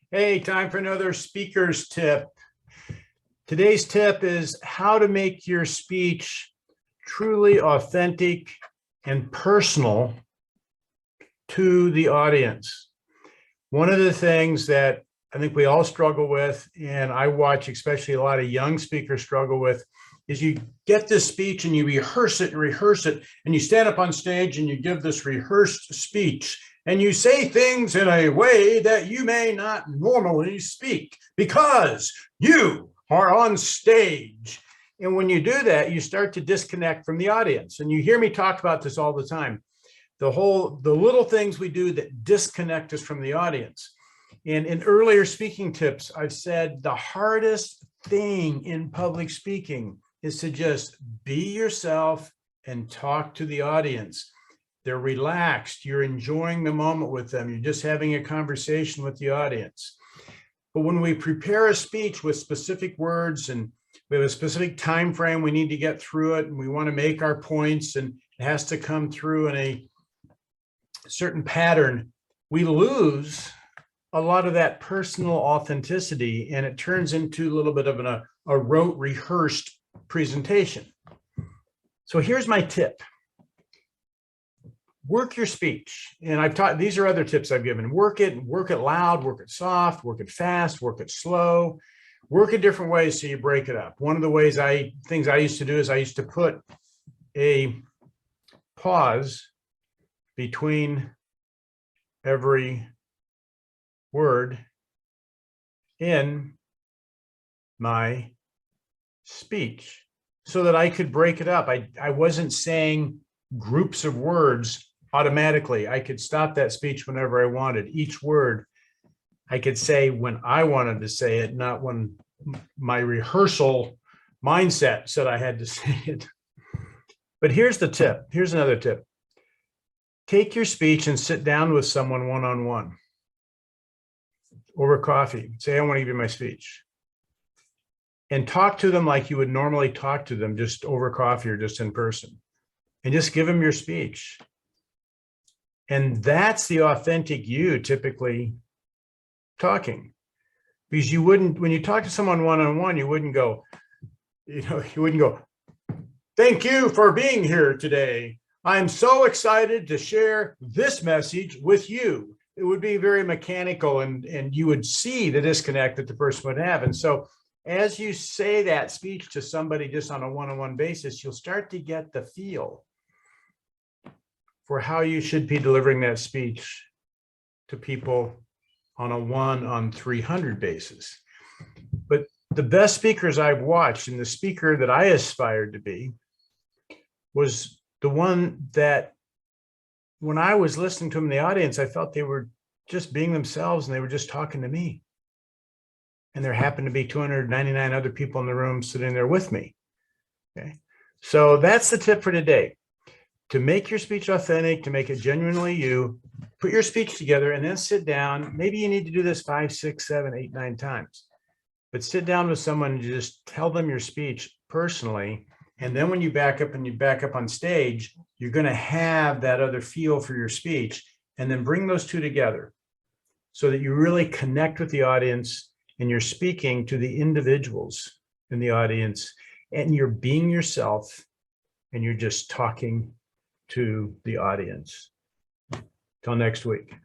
Hey, time for another speaker's tip. Today's tip is how to make your speech truly authentic and personal to the audience. One of the things that I think we all struggle with, and I watch especially a lot of young speakers struggle with, is you get this speech and you rehearse it, and you stand up on stage and you give this rehearsed speech. And you say things in a way that you may not normally speak because you are on stage. And when you do that, you start to disconnect from the audience. And you hear me talk about this all the time. The little things we do that disconnect us from the audience. And in earlier speaking tips, I've said the hardest thing in public speaking is to just be yourself and talk to the audience. They're relaxed. You're enjoying the moment with them. You're just having a conversation with the audience. But when we prepare a speech with specific words and we have a specific time frame, we need to get through it, and we want to make our points, and it has to come through in a certain pattern, we lose a lot of that personal authenticity, and it turns into a little bit of a rote, rehearsed presentation. So here's my tip. Work your speech. And I've taught, these are other tips I've given. Work it loud, work it soft, work it fast, work it slow, work it different ways so you break it up. One of the things I used to do is I used to put a pause between every word in my speech so that I could break it up. I wasn't saying groups of words automatically. I could stop that speech whenever I wanted. Each word I could say when I wanted to say it, not when my rehearsal mindset said I had to say it. But here's the tip. Here's another tip. Take your speech and sit down with someone one-on-one over coffee. Say, I want to give you my speech. And talk to them like you would normally talk to them, just over coffee or just in person. And just give them your speech. And that's the authentic you typically talking. Because you wouldn't, when you talk to someone one-on-one, you wouldn't go, thank you for being here today. I'm so excited to share this message with you. It would be very mechanical, and you would see the disconnect that the person would have. And so as you say that speech to somebody just on a one-on-one basis, you'll start to get the feel for how you should be delivering that speech to people on a 1-on-300 basis. But the best speakers I've watched, and the speaker that I aspired to be, was the one that when I was listening to them in the audience, I felt they were just being themselves and they were just talking to me. And there happened to be 299 other people in the room sitting there with me. Okay. So that's the tip for today. To make your speech authentic, to make it genuinely you, put your speech together and then sit down. Maybe you need to do this 5, 6, 7, 8, 9 times. But sit down with someone and just tell them your speech personally. And then when you back up on stage, you're going to have that other feel for your speech, and then bring those two together so that you really connect with the audience and you're speaking to the individuals in the audience and you're being yourself and you're just talking to the audience. Till next week.